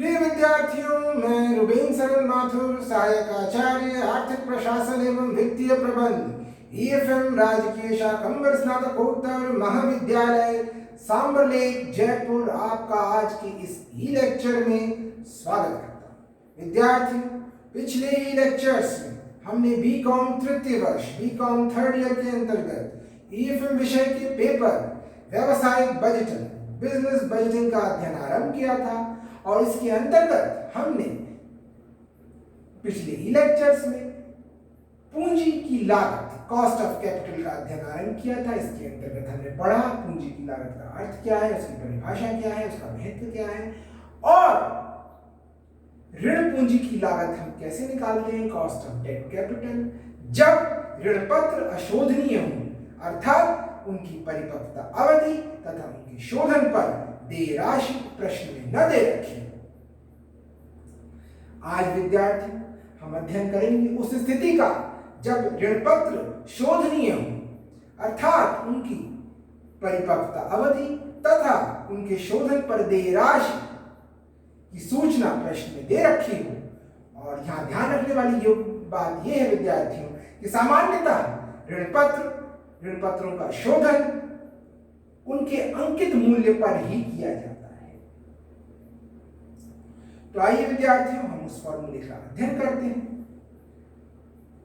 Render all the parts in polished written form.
प्रिय विद्यार्थियों, मैं रुबेन सरन माथुर, सहायक आचार्य आर्थिक प्रशासन एवं वित्तीय प्रबंध ईएफएम राजकीय शाकंभर स्नातकोत्तर महाविद्यालय सांबरलेक जयपुर आपका आज की इस ई लेक्चर में स्वागत करता हूँ। विद्यार्थियों, पिछले ई लेक्चर्स में हमने बीकॉम तृतीय वर्ष बीकॉम थर्ड ईयर के अंतर्गत ईएफएम विषय के पेपर व्यावसायिक बजटिंग बिजनेस बजटिंग का अध्ययन आरंभ किया था और इसके अंतर्गत हमने पिछले ई लेक्चर्स में पूंजी की लागत कॉस्ट ऑफ कैपिटल का अध्ययन आरंभ किया था। इसके अंतर्गत हमने पढ़ा पूंजी की लागत का अर्थ क्या है, उसकी परिभाषा क्या है, उसका महत्व क्या है और ऋण पूंजी की लागत हम कैसे निकालते हैं, कॉस्ट ऑफ डेट कैपिटल, जब ऋण पत्र अशोधनीय हो अर्थात उनकी परिपक्वता अवधि तथा उनके शोधन पर देय राशि प्रश्न में न दे रखी। आज विद्यार्थी हम अध्ययन करेंगे उस स्थिति का जब ऋण पत्र शोधनीय हो अर्थात उनकी परिपक्वता अवधि तथा उनके शोधन पर देय राशि की सूचना प्रश्न में दे रखी हो। और यहां ध्यान रखने वाली बात यह है विद्यार्थियों कि सामान्यतः ऋण पत्रों का शोधन उनके अंकित मूल्य पर ही किया जाता है। तो आइए विद्यार्थियों हम उस फॉर्मूले का अध्ययन करते हैं।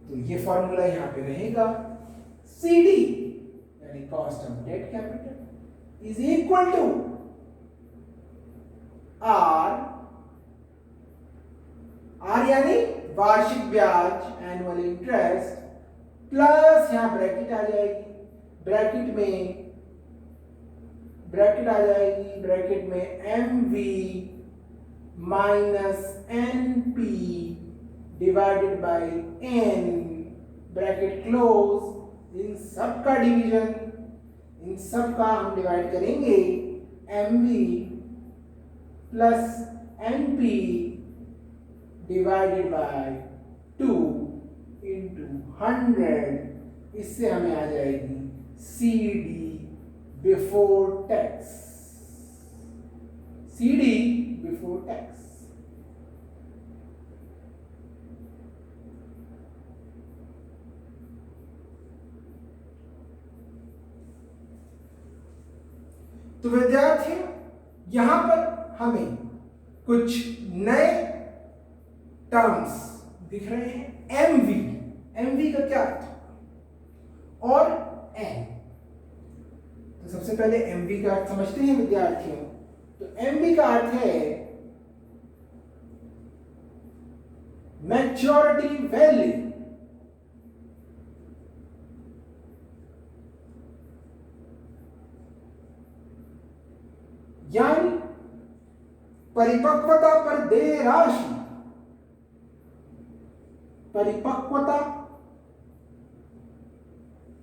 तो ये फॉर्मूला यहां पे रहेगा, CD यानी cost of debt capital is equal to R यानी वार्षिक ब्याज एनुअल इंटरेस्ट प्लस यहां ब्रैकेट आ जाएगी, ब्रैकेट में MV minus NP divided by N bracket close. इन सब का डिवीजन, इन सब का हम डिवाइड करेंगे MV plus NP divided by 2 into 100। इससे हमें आ जाएगी CD before tax, CD before tax. तो विद्यार्थियों यहां पर हमें कुछ नए टर्म्स दिख रहे हैं। MV का क्या अर्थ और N। तो सबसे पहले MV का अर्थ समझते हैं विद्यार्थियों। तो MV का अर्थ है मैच्योरिटी वैल्यू, यानी परिपक्वता पर देय राशि, परिपक्वता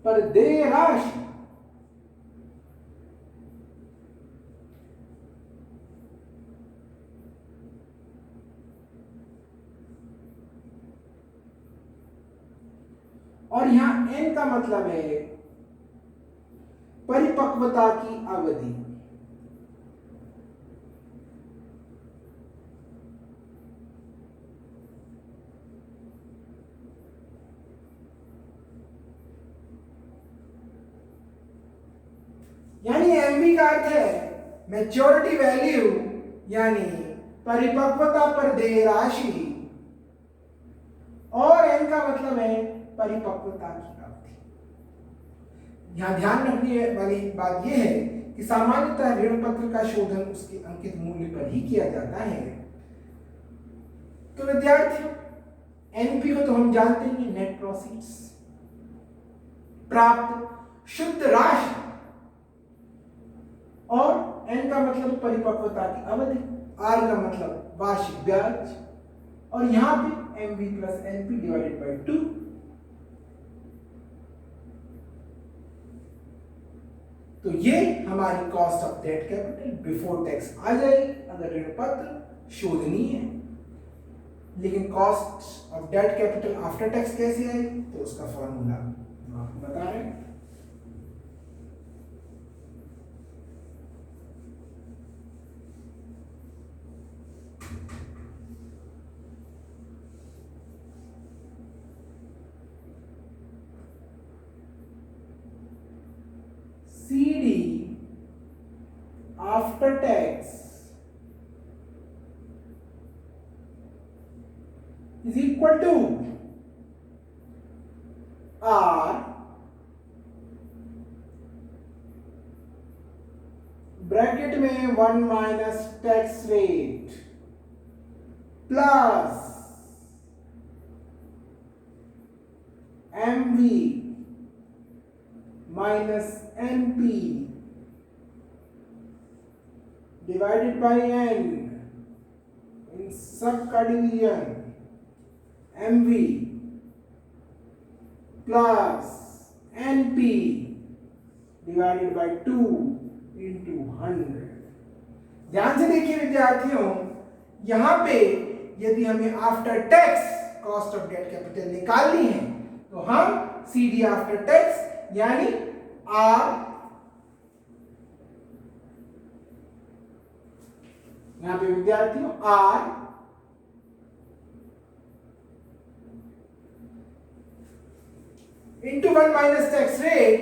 पर देय राशि और यहां N का मतलब है परिपक्वता की अवधि। यानी MV का अर्थ है मैच्योरिटी वैल्यू यानी परिपक्वता पर देय राशि और N का मतलब है परिपक्वता की अवधि। यहां ध्यान रखने वाली बात यह है कि सामान्यतः ऋण पत्र का शोधन उसके अंकित मूल्य पर ही किया जाता है। तो विद्यार्थियों NP को तो हम जानते हैं, नेट प्रोसीड्स, प्राप्त शुद्ध राशि, और N का मतलब परिपक्वता की अवधि, R का मतलब वार्षिक ब्याज और यहां पे MV plus NP divided by 2। तो ये हमारी cost of debt capital before tax आ जाएगी अगर ऋण पत्र शोधनीय है। लेकिन cost of debt capital after tax कैसे आएगी, तो उसका फॉर्मूला हम आपको बता रहे हैं। After tax is equal to r bracket में 1 minus tax rate plus MV minus NP divided by N in सब का division MV plus NP divided by 2 into 100। ध्यान से देखिए विद्यार्थियों, यहां पे यदि हमें after tax cost of debt capital निकालनी है तो हम CD आफ्टर टैक्स यानी R, यहां पे विद्यार्थियों R into 1 minus tax rate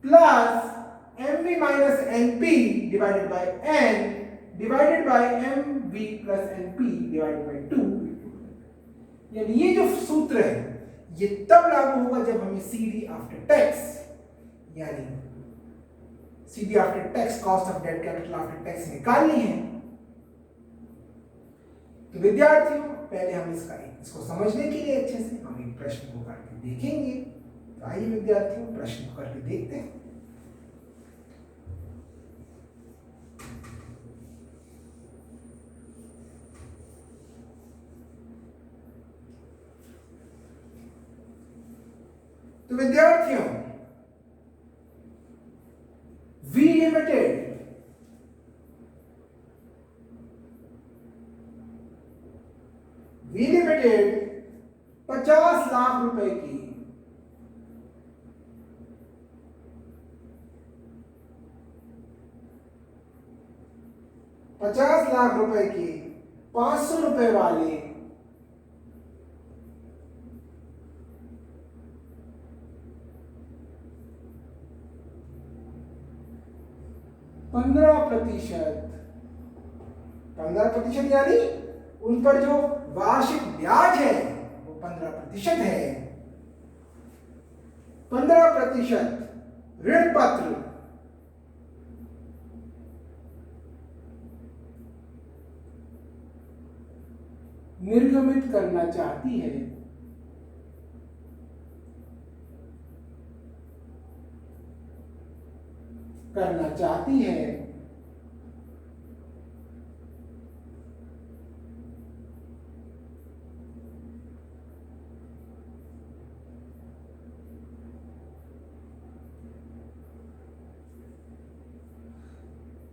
plus MV minus NP divided by N divided by MV plus NP divided by 2, यानी ये जो सूत्र है ये तब लागू होगा जब हमें CD आफ्टर टैक्स यानी CD after tax cost of debt capital after tax निकालनी है। तो विद्यार्थियों पहले हम इसको समझने के लिए अच्छे से हम एक प्रश्न को करके देखेंगे। तो आइए विद्यार्थियों प्रश्न को करके देखते हैं। तो विद्यार्थियों वी लिमिटेड 50 लाख रुपए की 50 लाख रुपए की 500 रुपए वाले पंद्रह प्रतिशत यानी उन पर जो वार्षिक ब्याज है वो 15% है। 15% ऋण पत्र निर्गमित करना चाहती है।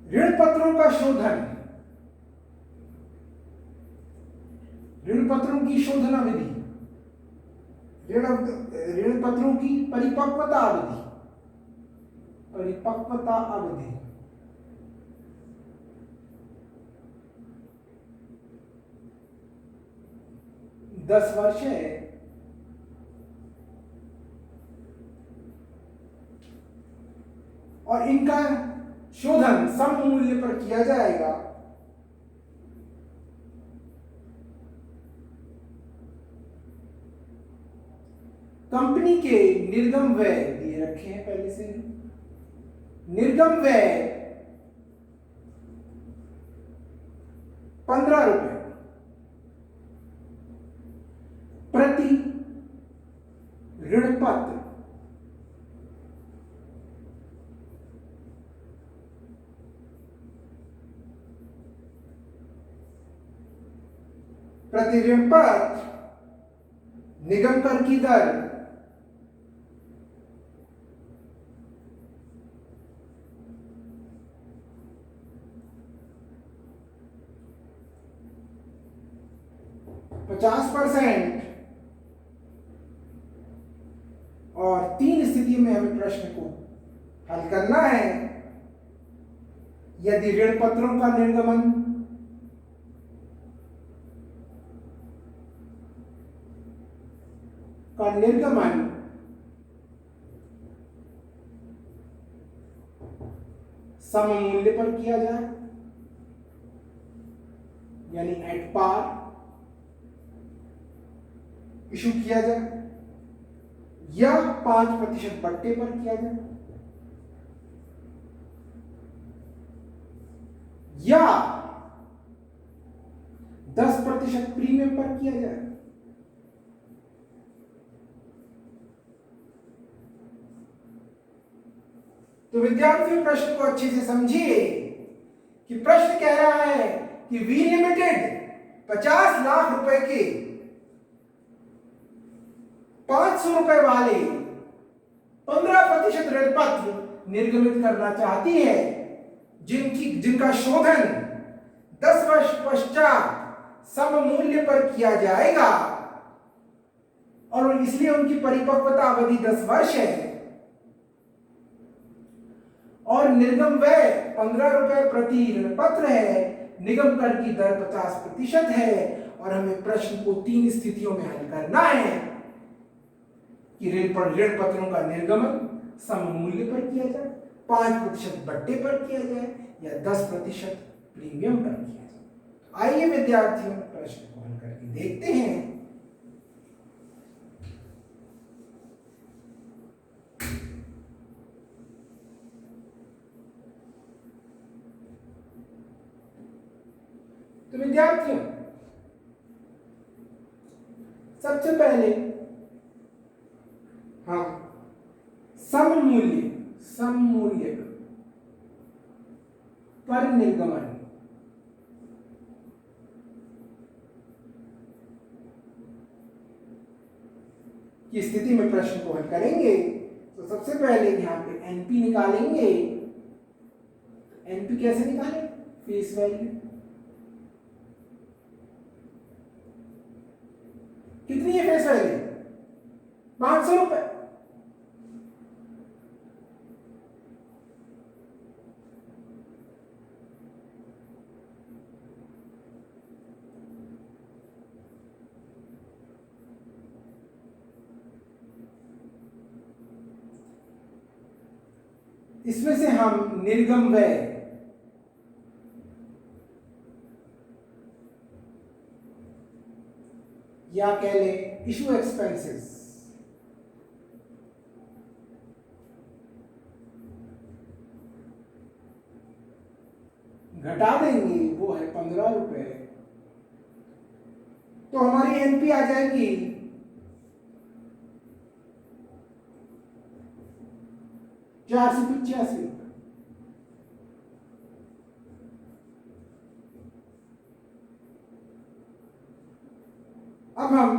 ऋण पत्रों का शोधन, ऋण पत्रों की शोधन अवधि, ऋण पत्रों की परिपक्वता अवधि 10 वर्ष है। और इनका शोधन सम मूल्य पर किया जाएगा। कंपनी के निर्गम व्यय दिए रखे हैं पहले से ही। निर्गम व्यय 15 रुपए प्रति ऋण पत्र निगम कर की दर 50%। और 3 स्थिति में हमें प्रश्न को हल करना है। यदि ऋण पत्रों का निर्गमन सम मूल्य पर किया जाए, यानी एट पार इशू किया जाए, या 5% बट्टे पर किया जाए, या 10% प्रीमियम पर किया जाए। तो विद्यार्थियों प्रश्न को अच्छे से समझिए कि प्रश्न कह रहा है कि वी लिमिटेड 50 लाख रुपए के 500 रुपए वाले 15% ऋण पत्र निर्गमित करना चाहती है, जिनका शोधन 10 वर्ष पश्चात सम मूल्य पर किया जाएगा, और इसलिए उनकी परिपक्वता अवधि 10 वर्ष है, और निर्गम व्यय 15 रुपए प्रति ऋण पत्र है, निगम कर की दर 50% है, और हमें प्रश्न को 3 स्थितियों में हल करना है कि ऋण पत्रों का निर्गमन सम मूल्य पर किया जाए, 5% बट्टे पर किया जाए, या 10% प्रीमियम पर किया जाए। आइए विद्यार्थियों प्रश्न को हल करके देखते हैं। तो विद्यार्थियों सबसे पहले हम सम मूल्य पर निर्गमन की स्थिति में प्रश्न को हल करेंगे। तो सबसे पहले यहां पे एनपी निकालेंगे। एनपी कैसे निकालें? फेस वैल्यू कितनी है? फेस वैल्यू 500 रुपए। इसमें से हम निर्गम व्यय या कह लें इशू एक्सपेंसेस घटा देंगे, वो है 15 रुपए। तो हमारी एनपी आ जाएगी 485 रुपए। अब हम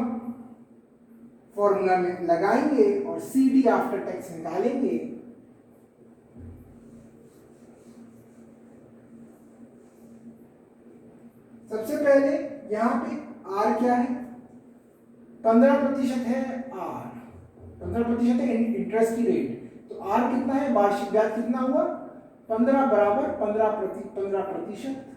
फॉर्मूला में लगाएंगे और सीडी आफ्टर टैक्स निकालेंगे। सबसे पहले यहां पे आर क्या है? 15% है आर, 15% है इंटरेस्ट की रेट। तो आर कितना है? वार्षिक ब्याज कितना हुआ? 15 बराबर 15%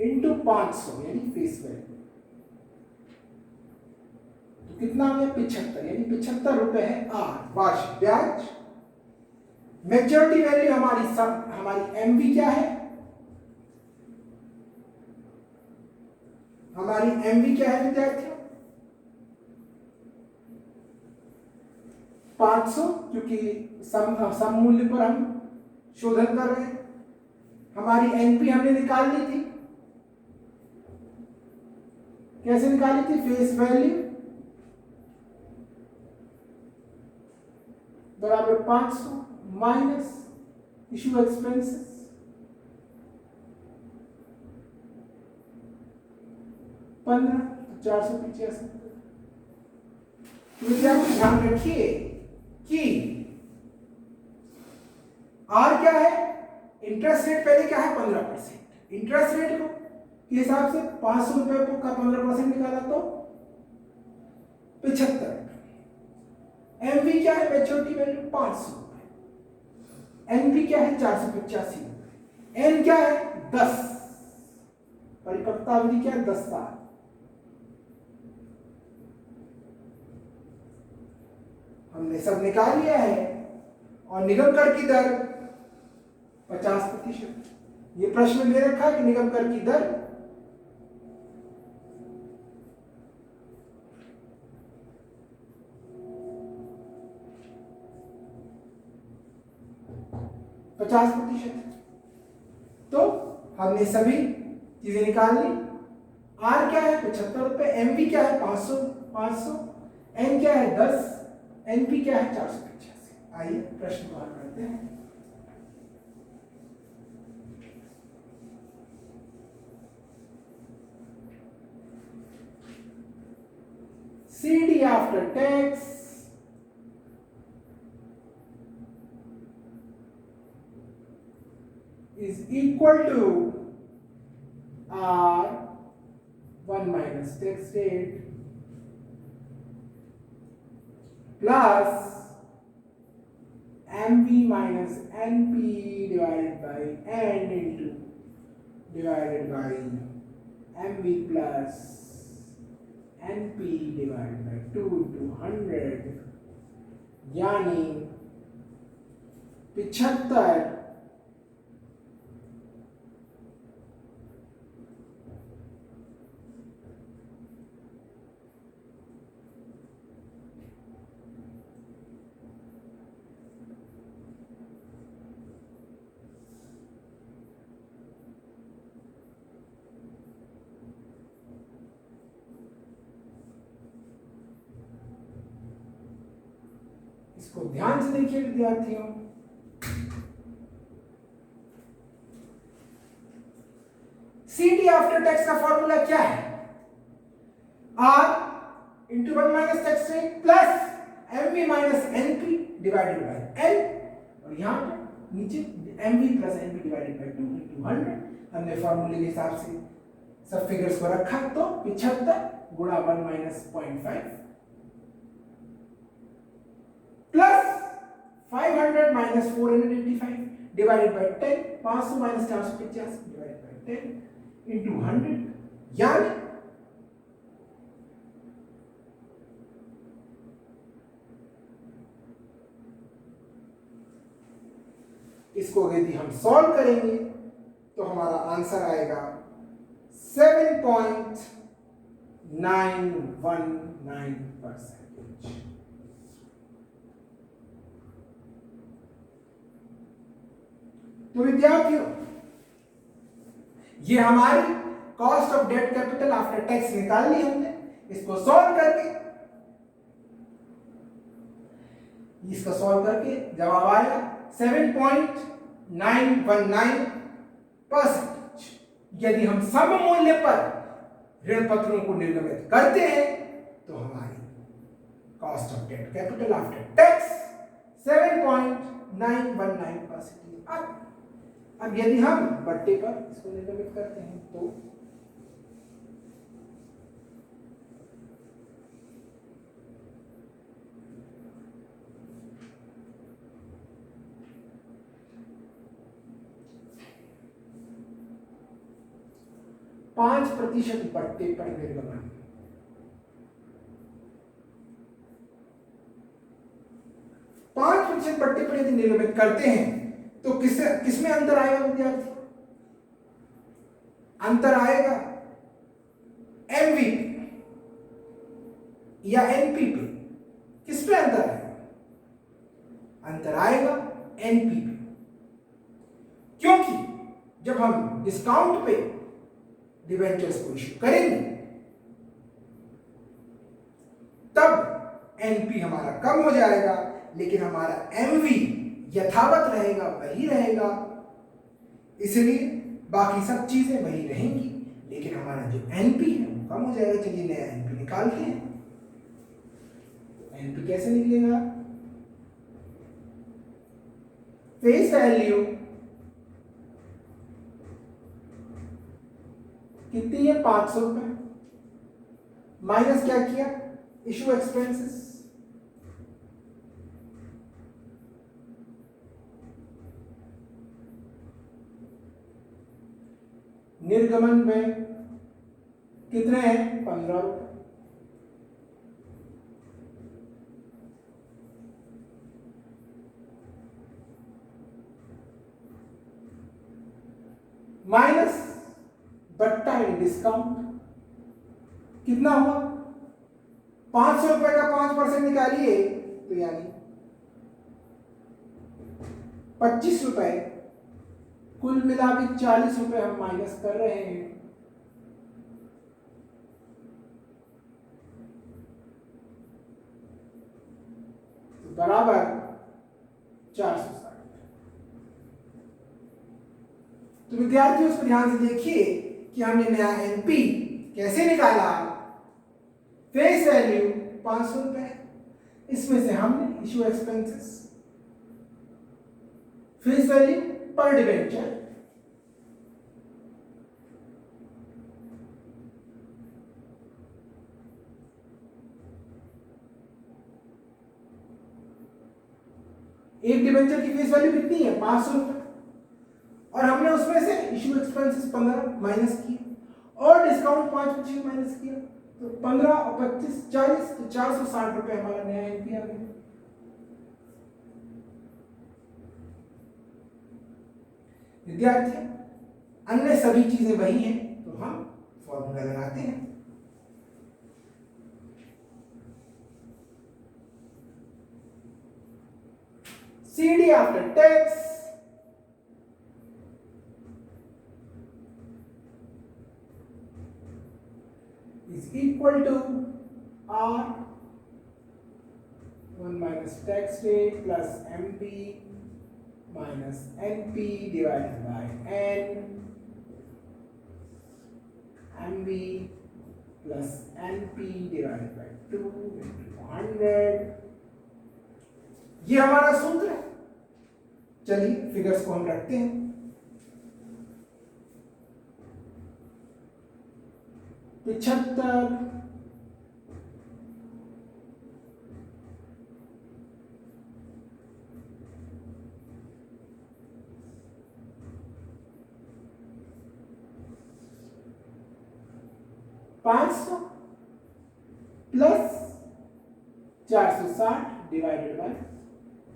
इंटू 500 यानी फेस वैल्यू। तो कितना हो गया? 75, यानी 75 रुपए है आर वार्षिक ब्याज। मैच्योरिटी वैल्यू हमारी एमवी क्या है? हमारी एमवी क्या है विद्यार्थियों? 500, क्योंकि सम मूल्य पर हम शोधन कर रहे हैं। हमारी एनपी हमने निकाल ली थी। कैसे निकाली थी? फेस वैल्यू बराबर 500 माइनस इशू एक्सपेंसेस, तो 485। विद्यार्थी ध्यान रखिए कि आर क्या है? इंटरेस्ट रेट पहले क्या है? 15%। इंटरेस्ट रेट को के हिसाब से 500 रुपए का 15% निकाला तो 75। एमवी क्या है? मैच्योरिटी वैल्यू 500 रुपए। एनपी क्या है? 485 रुपए। एन क्या है? 10। परिपक्वता अवधि क्या है? 10 साल। हमने सब निकाल लिया है और निगम कर की दर 50%। ये प्रश्न में दे रखा है कि निगम कर की दर 50%। तो हमने सभी चीजें निकाल ली। आर क्या है 75 रुपए, एमवी क्या है 500, एन क्या है 10, एनपी क्या है 485। आइए प्रश्न को हल करते हैं। CD after tax is equal to R1 minus tax rate plus MV minus NP divided by N into divided by MV plus NP divided by 2 into 100, यानी 75 इसको ध्यान से देखिए विद्यार्थियों। CD आफ्टर टैक्स का फॉर्मूला क्या है? R into 1 minus tax rate plus MV minus NP divided by N, और यहां पर नीचे MV plus NP divided by 2 into 100। हमने फॉर्मूले के हिसाब से सब फिगर्स को रखा, तो 75 गुणा 1 minus 0.5 plus 500 minus 485 divided by 10, 500 minus 450 divided by 10 into 100, यानी इसको यदि हम सॉल्व करेंगे तो हमारा आंसर आएगा 7.919%। तो विद्यार्थियों, ये हमारी cost of debt capital after tax निकाल ली हमने। इसको सॉल्व करके जवाब आया 7.919%। यदि हम सम मूल्य पर ऋण पत्रों को निर्गमित करते हैं तो हमारी cost of debt capital after tax 7.919%। अब यदि हम बट्टे पर इसको निर्गमित करते हैं तो पांच प्रतिशत बट्टे पर निर्गमन, 5% बट्टे पर यदि निर्गमित करते हैं तो किसमें अंतर आएगा विद्यार्थी? अंतर आएगा एमवी या एनपी पे। किस पे अंतर आएगा? अंतर आएगा एनपी पे, क्योंकि जब हम डिस्काउंट पे डिबेंचर्स को इश्यू करेंगे तब एनपी हमारा कम हो जाएगा, लेकिन हमारा एमवी यथावत रहेगा, वही रहेगा। इसलिए बाकी सब चीजें वही रहेंगी, लेकिन हमारा जो एनपी है वो कम हो जाएगा। चलिए नया एनपी निकालते हैं। एनपी कैसे निकलेगा? फेस वैल्यू कितनी है? 500 रुपए माइनस क्या किया? इशू एक्सपेंसेस, निर्गमन में कितने हैं? 15 रुपए। माइनस बट्टा डिस्काउंट कितना हुआ, 500 रुपए का 5% निकालिए तो यानी 25 रुपए, कुल मिला के 40 रुपए हम माइनस कर रहे हैं। तो बराबर 460। तो विद्यार्थियों इसको ध्यान से देखिए कि हमने नया एनपी कैसे निकाला। फेस वैल्यू 500 रुपए, इसमें से हमने इशू एक्सपेंसेस, फेस वैल्यू पर डिबेंचर, एक डिबेंचर की फेस वैल्यू कितनी है 500 रुपए, और हमने उसमें से इशू एक्सपेंसेस 15 माइनस किए और डिस्काउंट 5% माइनस किया, तो 15 और 25 40, तो 460 रुपए हमारा नया एनपी आ गया। विद्यार्थी अन्य सभी चीजें वही हैं, तो हम फॉर्मूला लगाते हैं। CD after tax is equal to R 1 minus tax rate plus MP minus NP divided by N, MB plus NP divided by 2 into 100। ये हमारा सूत्र है। चलिए फिगर्स को हम रखते हैं। पिछहत्तर, 500 प्लस 460 डिवाइडेड बाय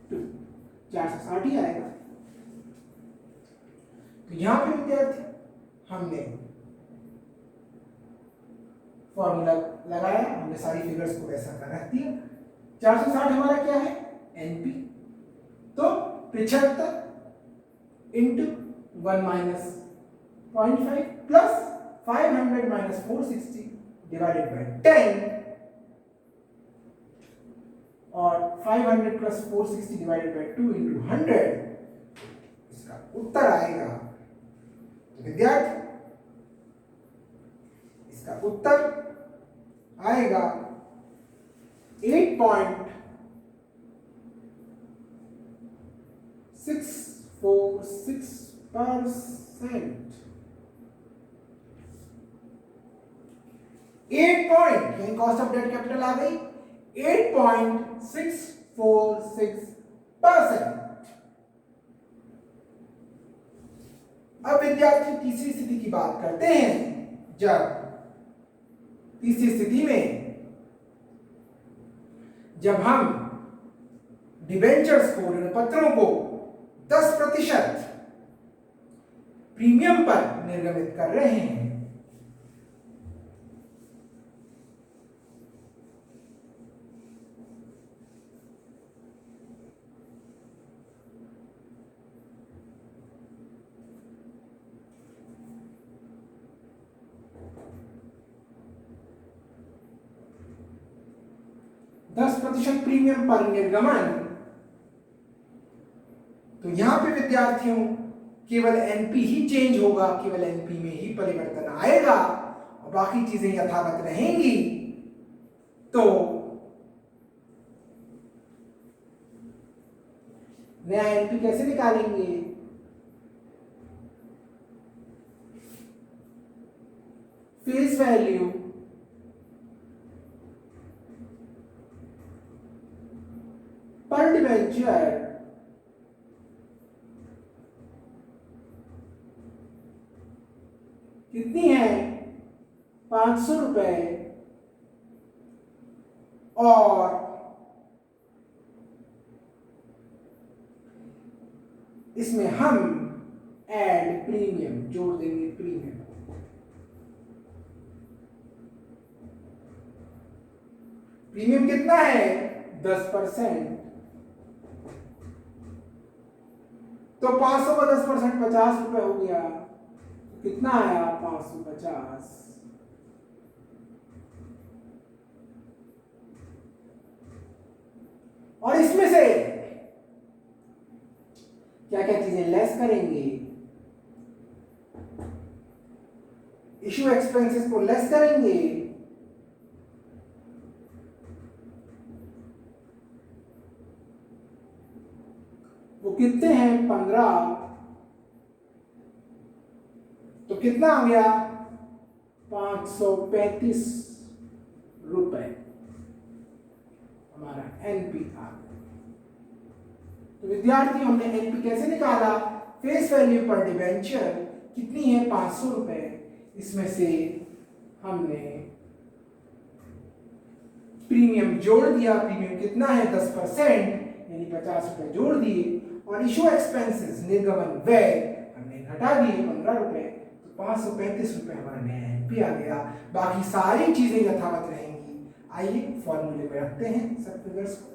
2, 460 ही आएगा। तो यहां पे विद्यार्थी हमने फॉर्मूला लगाया, हमने सारी फिगर्स को वैसा कर रख दिया। 460 हमारा क्या है एनपी, तो 75 into 1 minus 0.5 plus 500 minus 460 divided by 10 और 500 प्लस 460 डिवाइडेड बाय 2 इंटू 100, इसका उत्तर आएगा। तो विद्यार्थी इसका उत्तर आएगा 8.646%। 8 पॉइंट यानी कॉस्ट ऑफ डेट कैपिटल आ गई 8.646%। अब विद्यार्थी तीसरी स्थिति की बात करते हैं। जब तीसरी स्थिति में जब हम डिबेंचर्स को, ऋण पत्रों को 10% प्रीमियम पर निर्गमित कर रहे हैं, प्रीमियम पर निर्गमन, तो यहां पे विद्यार्थियों केवल एनपी ही चेंज होगा, केवल एनपी में ही परिवर्तन आएगा और बाकी चीजें यथावत रहेंगी। तो नया एनपी कैसे निकालेंगे? फेस वैल्यू पर डिबेंचर कितनी है 500 रुपए और इसमें हम ऐड प्रीमियम, जोड़ देंगे प्रीमियम। प्रीमियम कितना है 10%, तो 500 का 10% 50 रुपए हो गया, कितना आया 550। और इसमें से क्या क्या चीजें लेस करेंगे, इश्यू एक्सपेंसेस को लेस करेंगे, वो कितने हैं 15, तो कितना आ गया 535 रुपए हमारा एनपी आ गया। तो विद्यार्थी हमने एनपी कैसे निकाला, फेस वैल्यू पर डिबेंचर कितनी है 500 रुपए, इसमें से हमने प्रीमियम जोड़ दिया, प्रीमियम कितना है 10% यानी 50 रुपए जोड़ दिए, और इशू एक्सपेंसेस निर्गमन व्यय हमने घटा दिए 15 रुपए, तो 535 रुपए हमारा नया एनपी आ गया। बाकी सारी चीजें यथावत रहेंगी। आइए फॉर्मूले में रखते हैं सब फिगर्स को।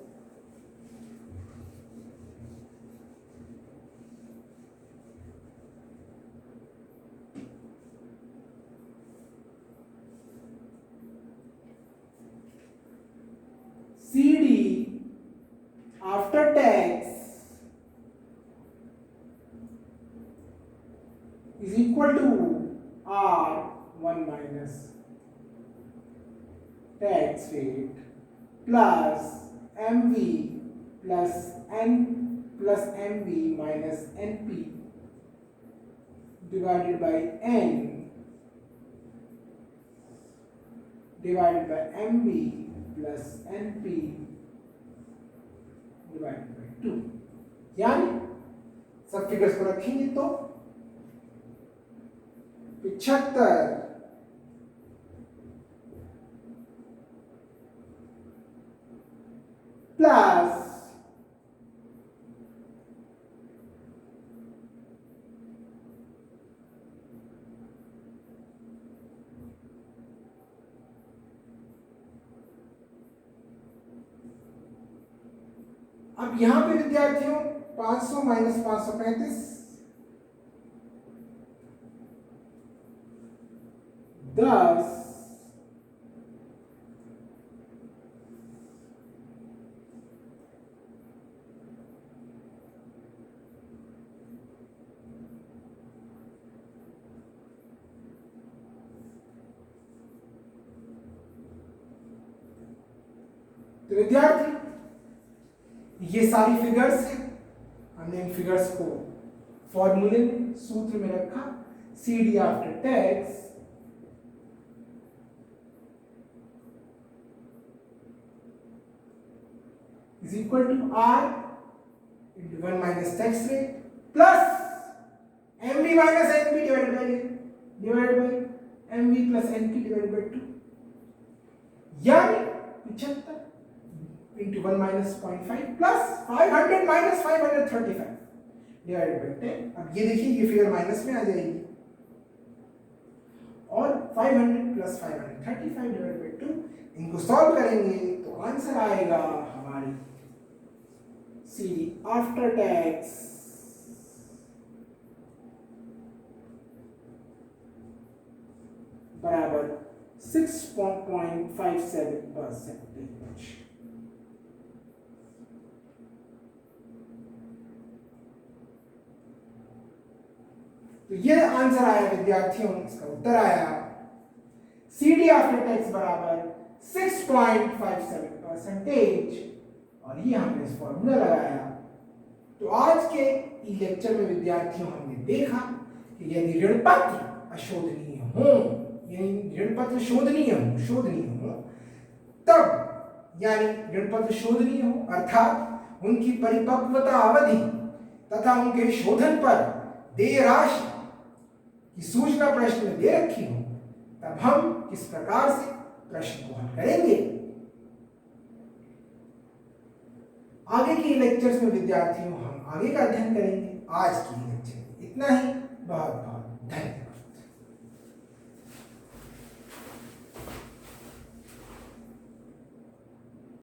CD after tax is equal to R1 minus tax rate plus MV plus N plus MV minus NP divided by N divided by MV plus NP divided by 2। यानी सब फिगर्स को रखेंगे तो 75 प्लस अब यहां पे विद्यार्थियों 500 माइनस 535 10 तो विद्यार्थी ये सारी फिगर्स हैं, हमने इन फिगर्स को फॉर्मूले में सूत्र में रखा। CD after tax is equal to R into 1 minus tax rate plus MV minus NP divided by MV plus NP divided by 2, यानी 75 into 1 minus 0.5 plus 500 minus 535 divided by 10। अब ये देखिए ये फिगर माइनस में आ जाएगी, और 500 plus 535 divided by 2 इनको solve करेंगे तो आंसर आएगा हमारी CD आफ्टर टैक्स बराबर 6.57%। तो ये आंसर आया विद्यार्थियों, इसका उत्तर आया CD आफ्टर टैक्स बराबर 6.57%, और ये हमने इस फॉर्मूला लगाया। तो आज के ई लेक्चर में विद्यार्थियों हमने देखा कि यदि ऋण पत्र अशोधनीय हो, यानी ऋण पत्र शोधनीय हो तब, यानी ऋण पत्र शोधनीय हो अर्थात उनकी परिपक्वता अवधि तथा उनके शोधन पर देय राशि की सूचना प्रश्न में दे रखी हो, तब हम किस प्रकार से प्रश्न को हल करेंगे। आगे की लेक्चर्स में विद्यार्थियों हम आगे का अध्ययन करेंगे। आज की लेक्चर इतना ही। बहुत बहुत धन्यवाद।